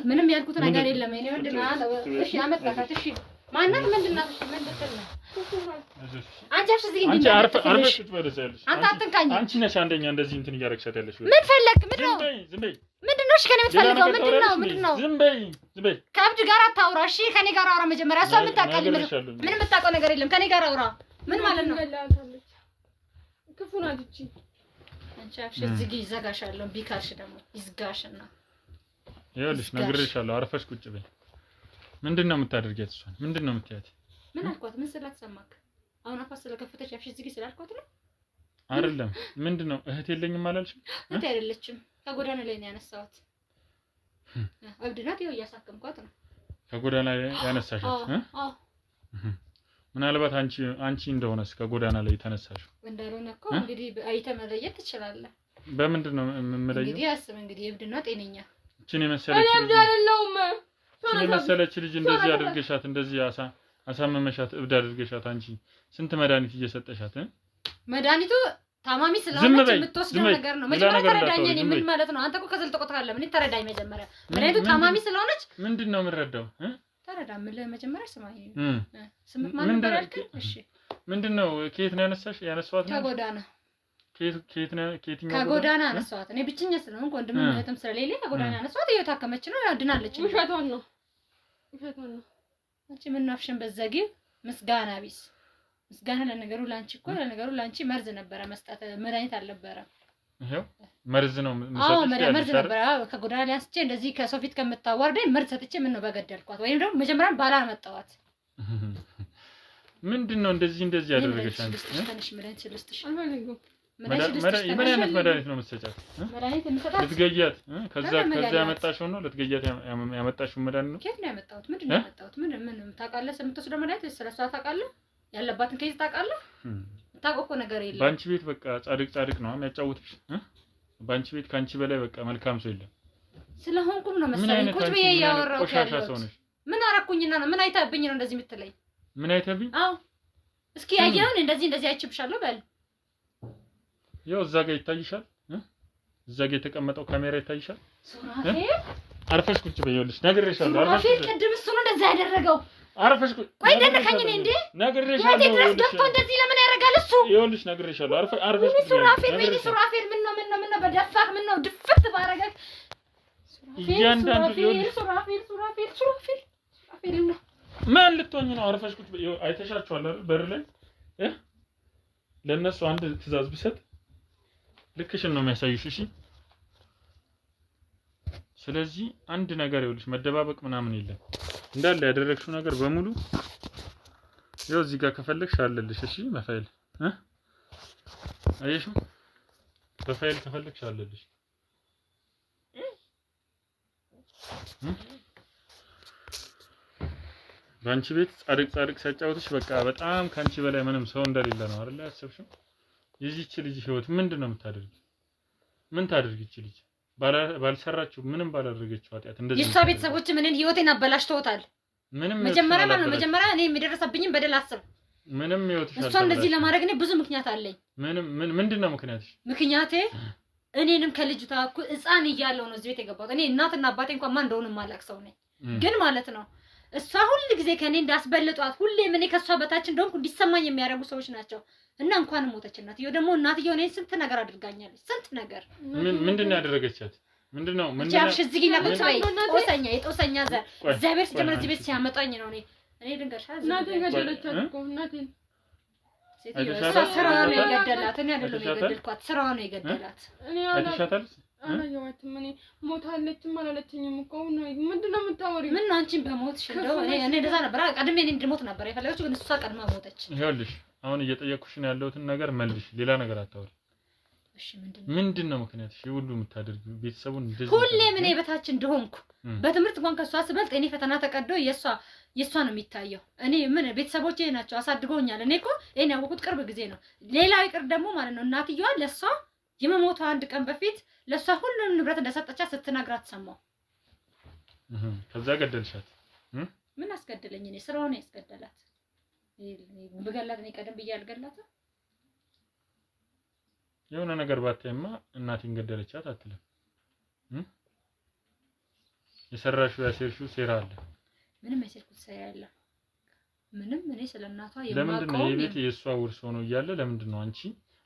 ምንም ያልኩት ነገር የለም። እኔ ምንድነው? እሺ አመጣካት። እሺ ማናት? ምንድነው? ምንድነው? አንቺ አፍሽ ዝጊ። አንቺ አርፈሽ ትበለዛለሽ። አንተ አትንካኝ። አንቺ ነሽ አንደኛ እንደዚህ እንትን እያረግሻት ያለሽ። ምን ፈለክ? ምንድነው? ዝም በይ። ምንድነው? እሺ ከኔ የምትፈልገው ምንድነው? ዝም በይ ዝም በይ። ከአብድ ጋር አታውራ። እሺ ከኔ ጋር አውራ መጀመሪያ። እሷ የምታውቀው ምን የምታውቀው ነገር የለም። ከኔ ጋር አውራ። ምን ማለት ነው? ክፉ ናት እቺ። አንቺ አፍሽ ዝጊ። ይዘጋሻለሁ። ቢካሽ ደግሞ ይዝጋሽና ይኸውልሽ ነግሬሻለሁ። አርፈሽ ቁጭ በይ። ምንድነው የምታደርጊያት? እሷን ምንድነው የምትያት? ምን አልኳት? ምን ስላትሰማክ? አሁን አፋ ስለከፈተች አፍሽ ዝጊ ስላልኳት ነው አይደለም። ምንድነው እህት የለኝም አላልሽም? እህት አይደለችም። ከጎዳና ላይ ነው ያነሳኋት። እብድ ናት። ይኸው እያሳከምኳት ነው። ከጎዳና ላይ ያነሳሻት? አዎ። ምናልባት አንቺ እንደሆነስ ከጎዳና ላይ ተነሳሽው? እንዳልሆነ እኮ እንግዲህ አይተህ መለየት ትችላለህ። በምንድን ነው የምለየው? እንግዲህ አስብ እንግዲህ እብድ ነው ጤነኛ? እቺን የመሰለች ልጅ አይደለሁም። እቺን የመሰለች ልጅ እንደዚህ አድርገሻት፣ እንደዚህ አሳመመሻት፣ እብድ አድርገሻት። አንቺ ስንት መድኃኒት እየሰጠሻት? መድኃኒቱ ታማሚ ስለሆነች የምትወስደው ነገር ነው። መጀመሪያ ተረዳኝ። እኔ ምን ማለት ነው? አንተ እኮ ከዘል ተቆጥራለህ። ምን ተረዳኝ መጀመሪያ። መድኃኒቱ ታማሚ ስለሆነች ምንድን ነው የምንረዳው? ተረዳ። ምን መጀመሪያ ስማኝ። ስምት ማለት ነው። እሺ ምንድነው? ከየት ነው ያነሳዋት? ከጎዳና። ከየትኛው? ከጎዳና አነሳዋት። እኔ ብቸኛ ስለሆንኩ ወንድምም እህትም ስለሌለ ከጎዳና አነሳዋት። እየታከመች ነው፣ ድናለች። ውሸቷን ነው። አንቺ ምን አፍሽን በዘጊው? ምስጋና ቢስ ምስጋና ለነገሩ ላንቺ መርዝ ነበረ መስጠት፣ መድኃኒት አልነበረም። ይሄው መርዝ ነው አዎ መርዝ ነበረ። ከጎዳና ላይ አንስቼ እንደዚህ ከሰው ፊት ከምታዋርደኝ መርዝ ሰጥቼ ምን ነው በገደልኳት? ወይም ደግሞ መጀመሪያም ባላመጣኋት። ምንድነው እንደዚህ ያደረገሽ አንቺ? ትንሽ መድኃኒት ልስጥሽ። መድኃኒት ነው የምትሰጫት? መድኃኒት የምትሰጣት ልትገያት? ከዛ ያመጣሽው ነው? ልትገያት ያመጣሽው መድኃኒት ነው? ከየት ነው ያመጣሁት? ምንድን ነው ያመጣሁት? ምን ታውቃለህ? የምትወስደው መድኃኒት ስለሷ ታውቃለህ? ያለባትን ከይዝ ታውቃለህ? ታውቀው እኮ ነገር የለም። ባንቺ ቤት በቃ ጻድቅ ነው የሚያጫውትሽ። ባንቺ ቤት ካንቺ በላይ በቃ መልካም ሰው የለም። ስለሆንኩም ነው መሰለኝ ቁጭ ብዬ ያወራሁት ያለሁት። ምን አረኩኝና ነው? ምን አይተህብኝ ነው እንደዚህ የምትለኝ? ምን አይተህብኝ? አዎ እስኪ ያየውን እንደዚህ አይችብሻለሁ በል። ያው እዛ ጋር ይታይሻል። እዛ ጋር የተቀመጠው ካሜራ ይታይሻል። ሱራፌል አርፈሽ ቁጭ በይ። ይኸውልሽ ነግሬሻለሁ። አርፈሽ ቅድም እሱ ነው እንደዛ ያደረገው። አርፈሽ ቁጭ ቆይ ደነካኝ ነኝ እንዴ? ነግሬሻለሁ። ድረስ ገብቶ እንደዚህ ለምን ያደርጋል እሱ? ይኸውልሽ ነግሬሻለሁ። አርፈሽ ቁጭ በይ። ሱራፌል ምን ነው በደፋክ ምን ነው ድፍት ባረጋክ? እያንዳንዱ ሱራፌል ነው። ማን ልትሆኚ ነው? አርፈሽ ቁጭ በይ። አይተሻቸዋል አይደል? በር ላይ ለነሱ አንድ ትዕዛዝ ብሰጥ ልክሽን ነው የሚያሳይሽ። እሺ ስለዚህ አንድ ነገር ይኸውልሽ መደባበቅ ምናምን የለም። እንዳለ ያደረግሽው ነገር በሙሉ ይኸው እዚህ ጋር ከፈለግሽ አለልሽ። እሺ መፋይል አየሽው በፋይል ተፈልክሽ አለልሽ ባንቺ ቤት ጻድቅ ሲያጫውትሽ በቃ በጣም ካንቺ በላይ ምንም ሰው እንደሌለ ነው አይደል ያሰብሽው? የዚህች ልጅ ህይወት ምንድነው የምታደርጊ? ምን ታደርጊ እቺ ልጅ? ባልሰራችሁ ምንም ባላደረገችው ኃጢአት እንደዚህ የሷ ቤተሰቦች ምንን ህይወቴን አበላሽተውታል። መጀመሪያ እኔ የሚደረሰብኝም በደል አስብ። ምንም ህይወትሽ እሷ እንደዚህ ለማድረግ እኔ ብዙ ምክንያት አለኝ። ምንድነው ምክንያትሽ? ምክንያቴ እኔንም ከልጅቷ ህፃን እያለሁ ነው እዚህ ቤት የገባሁት። እኔ እናትና አባቴ እንኳን ማን እንደሆነ ማላቅ ሰው ነኝ። ግን ማለት ነው እሷ ሁሉ ጊዜ ከኔ እንዳስበልጧት ሁሌም እኔ ከሷ በታች እንደሆንኩ እንዲሰማኝ የሚያደርጉ ሰዎች ናቸው። እና እንኳን ሞተች እናትየው ደግሞ እናትየው እኔን ስንት ነገር አድርጋኛለች። ስንት ነገር ምንድነው ያደረገቻት? ምንድነው ጃብሽ እዚህ ግን ቁጭ በይ የጦሰኛ ዘር እግዚአብሔር ሲጀምር እዚህ ቤት ሲያመጣኝ ነው። እኔ ድንገርሻ እናቴን ገደለቻት እኮ እናቴን ስራዋ ነው የገደላት። እኔ አይደለም የገደልኳት፣ ስራዋ ነው የገደላት። እኔ አላየኋትም። እኔ ሞታለችም አላለችኝም እኮ ነው። ምንድነው የምታወሪው? ምን ነው አንቺን በሞትሽ እንደው እኔ እንደዛ ነበር ቀድሜ እኔ እንድሞት ነበር የፈለገችው፣ ግን እሷ ቀድማ ሞተች። ይኸውልሽ አሁን እየጠየቅኩሽ ነው ያለሁትን ነገር መልሽ፣ ሌላ ነገር አታወሪ። እሺ ምንድነው ምክንያትሽ? ሁሉ የምታደርጊው ቤተሰቡን እንደዚህ ሁሌም እኔ በታች እንደሆንኩ በትምህርት እንኳን ከሷ ስበልጥ እኔ ፈተና ተቀዶ የሷ ነው የሚታየው። እኔ ምን ቤተሰቦቼ ናቸው አሳድገውኛል። እኔ እኮ እኔ ያወቁት ቅርብ ጊዜ ነው። ሌላው ይቅር ደግሞ ማለት ነው እናትየዋ ለሷ የመሞቷ አንድ ቀን በፊት ለሷ ሁሉንም ንብረት እንደሰጠቻት ስትነግራት ሰማሁ። ከዛ ገደልሻት? ምን አስገደለኝ? እኔ ስራው ነው ያስገደላት። በገላት እኔ ቀደም ብዬ አልገላትም። የሆነ ነገር ባታይማ እናቴን ገደለቻት አትልም። የሰራሽው ያሴርሽው ሴራ አለ። ምንም ያሴርኩት ሴራ የለም። ምንም እኔ ስለናቷ የማውቀው ለምንድን ነው የቤት የሷ ውርስ ሆኖ እያለ ለምንድን ነው አንቺ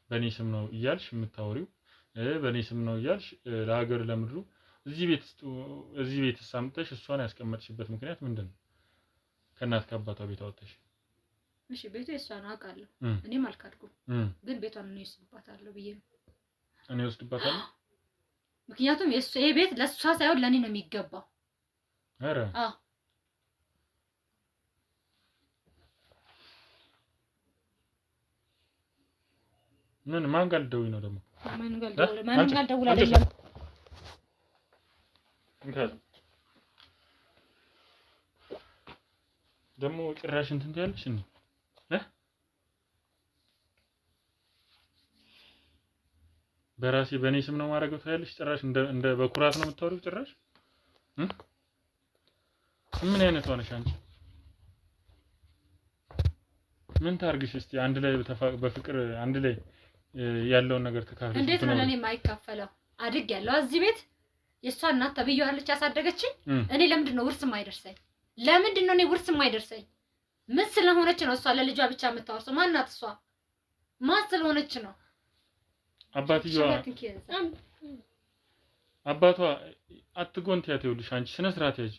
በኔ ስም ነው እያልሽ የምታወሪው? በኔ ስም ነው እያልሽ ለሀገር ለምድሩ እዚህ ቤት ሳምጠሽ እሷን ያስቀመጥሽበት ምክንያት ምንድነው? ከእናት ከአባቷ ቤት አወጣሽ። እሺ ቤቱ የሷ ነው አውቃለሁ። እኔም አልካድኩም። ግን ቤቷን ነው ይስጥባታለሁ ብዬ ነው እኔ ወስድባታለሁ። ምክንያቱም ይሄ ቤት ለሷ ሳይሆን ለኔ ነው የሚገባው። አረ ማን ጋር ልደውይ ነው ደግሞ? ማን ጋር ደውል አይደለም። ደግሞ ጭራሽ እንትን ትያለሽ እንዴ? በራሴ በኔ ስም ነው ማድረግ ታያለሽ። ጭራሽ እንደ በኩራት ነው የምታወሪው። ጭራሽ ምን አይነት ሆነሽ አንቺ? ምን ታርግሽ እስቲ? አንድ ላይ በፍቅር አንድ ላይ ያለውን ነገር ተካፍለሽ እንዴት ነው ለኔ የማይካፈለው? አድግ ያለው እዚህ ቤት የሷ እናት ተብየዋለች ያሳደገችኝ። እኔ ለምንድን ነው ውርስ የማይደርሰኝ? ለምንድን ነው እኔ ውርስ የማይደርሰኝ? ምን ስለሆነች ነው እሷ ለልጇ ብቻ የምታወርሰው? ማናት እሷ? ማን ስለሆነች ነው? አባቷ አትጎንቲያት። ይኸውልሽ አንቺ ስነ ስርዓት ያዥ።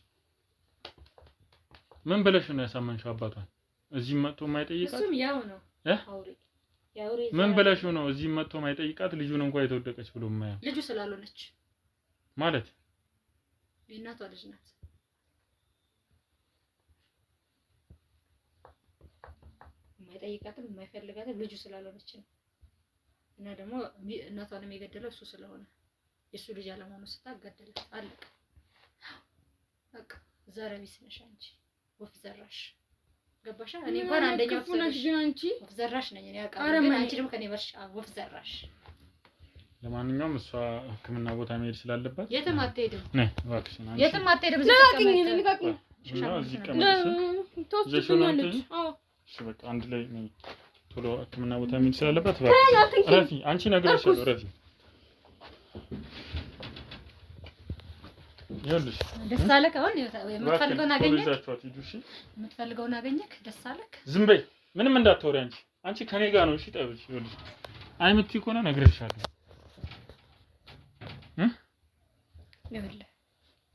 ምን ብለሽ ነው ያሳመንሽው አባቷን? እዚህ መጥቶ የማይጠይቃት እሱም ያው ነው አውሬ ምን ብለሽ ነው እዚህ መጥቶ የማይጠይቃት? ልጁን እንኳን የተወደቀች ብሎ የማያው ልጁ ስላልሆነች ማለት የእናቷ ልጅ ናት። የማይጠይቃትም የማይፈልጋትም ልጁ ስላልሆነች ነው። እና ደግሞ እናቷንም የገደለው እሱ ስለሆነ የሱ ልጅ አለመሆኑ ስታገደላት አለቀ። በቃ ዘረቢስ ነሽ አንቺ ወፍ ዘራሽ። ገባሽ? እኔ እንኳን አንደኛው ወፍ ዘራሽ ነኝ እኔ አውቃለሁ። ግን አንቺ ደግሞ ከኔ በርሽ ወፍ ዘራሽ። ለማንኛውም እሷ ሕክምና ቦታ መሄድ ስላለባት የትም አትሄድም። ነይ እባክሽ አንቺ የትም አትሄድም። ልቃቅኝ ተወስደኛለች። እሺ በቃ አንድ ላይ ነኝ። ቶሎ ሕክምና ቦታ መሄድ ስላለባት እባክሽ ረፊ አንቺ ነገርሻለሁ። ረፊ ይኸውልሽ ደስ አለክ። አሁን የምትፈልገውን አገኘክ። የምትፈልገውን አገኘክ። ደስ አለክ። ዝም በይ። ምንም እንዳትወሪ አንቺ ከኔ ጋር ነው። እሺ ጠብሽ። ይኸውልሽ አይምትይ ከሆነ ነግሬሻለሁ። ይኸውልህ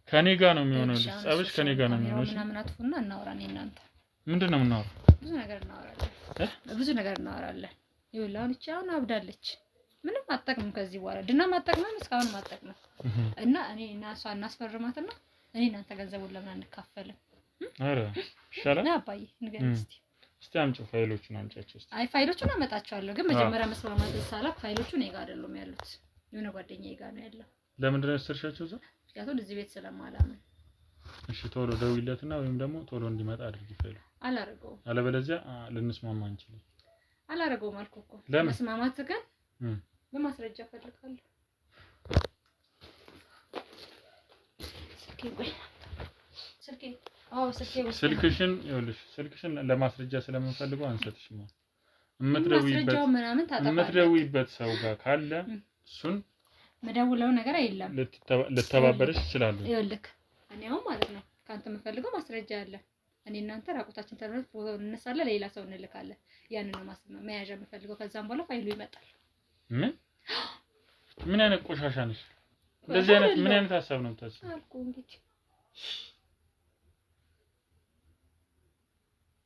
ከኔ ጋር ነው የሚሆነው። ጠብሽ ከኔ ጋር ነው የሚሆነው። እሺ ምናምን አትፉና እናውራ። እኔ እናንተ ምንድን ነው የምናወራው? ብዙ ነገር እናወራለን። ይኸውልህ አሁን እቺ አሁን አብዳለች። ምንም አጠቅም ከዚህ በኋላ ድናም አጠቅምም እስካሁን አጠቅም እና እኔ እና እሷ እናስፈርማትና እኔ እናንተ ገንዘቡን ለምን አንካፈልም? አረ ይሻላል። ና አባዬ ንገረኝ እስቲ። እስቲ አምጪው ፋይሎቹን አምጪያቸው እስቲ። አይ ፋይሎቹን አመጣቸዋለሁ፣ ግን መጀመሪያ መስማማት ሳላክ ፋይሎቹ እኔ ጋር አይደሉም ያሉት፣ የሆነ ጓደኛዬ ጋር ነው ያለው። ለምንድን ነው የወሰድሻቸው እዛ? ምክንያቱም እዚህ ቤት ስለማላምን። እሺ ቶሎ ደውይለትና ወይም ደግሞ ቶሎ እንዲመጣ አድርጊ ፋይሉ። አላረገውም። አለበለዚያ ልንስማማ አንችልም። አላረገውም አልኩህ እኮ። መስማማት ግን በማስረጃ ፈልጋለሁ። ስልክሽን ይኸውልሽ፣ ስልክሽን ለማስረጃ ስለምንፈልገው አንሰጥሽም። የምትደውይበት ሰው ጋር ካለ እሱን መደውለው ነገር የለም። ልተባበርሽ ይችላል። ይኸውልህ እኔ አሁን ማለት ነው ካንተ የምፈልገው ማስረጃ አለ። እኔ እናንተ ራቁታችን ተረፍ ፎቶ እንነሳለን፣ ሌላ ሰው እንልካለን። ያንን ነው መያዣ የምፈልገው። ከዛም በኋላ ፋይሉ ይመጣል። ምን አይነት ቆሻሻ ነሽ? እንደዚህ አይነት ምን አይነት ሀሳብ ነው የምታስበው? አልኩ እንግዲህ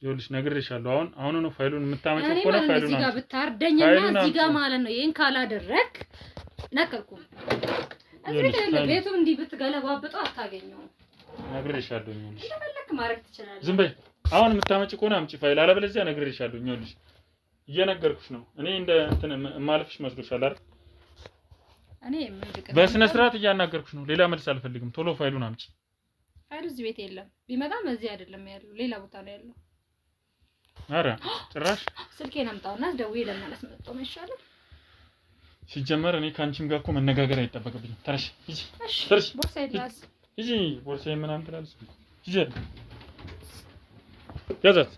ይኸውልሽ ነግሬሻለሁ። አሁን ነው ፋይሉን የምታመጪው እኮ ነው። ፋይሉን እዚህ ጋር ብታርደኝና እዚህ ጋር ማለት ነው ይሄን ካላደረክ ነቀልኩ። ቤቱ እንዲህ ብትገለባብጠው አታገኘውም። ነግሬሻለሁ። ይኸውልሽ እንደፈለክ ማድረግ ትችላለህ። ዝም በይ። አሁን የምታመጪ ከሆነ አምጪ ፋይል፣ አለበለዚያ ነግሬሻለሁ። ይኸውልሽ እየነገርኩሽ ነው። እኔ እንደ እንትን ማለፍሽ መስሎሻል አይደል? እኔ በስነ ስርዓት እያናገርኩሽ ነው። ሌላ መልስ አልፈልግም። ቶሎ ፋይሉን አምጪ። ፋይሉ እዚህ ቤት የለም። ቢመጣም እዚህ አይደለም ያለው፣ ሌላ ቦታ ነው ያለው። አረ ጭራሽ ስልኬን አምጣውና ደውዬ ለማለት መጥቶ ነው ይሻላል። ሲጀመር እኔ ካንቺም ጋር እኮ መነጋገር አይጠበቅብኝም። ተነሽ ሂጂ። ተነሽ ቦርሳዬ ድረስ ሂጂ። ቦርሳዬ ምናምን ትላለች። ሂጂ ያዛት።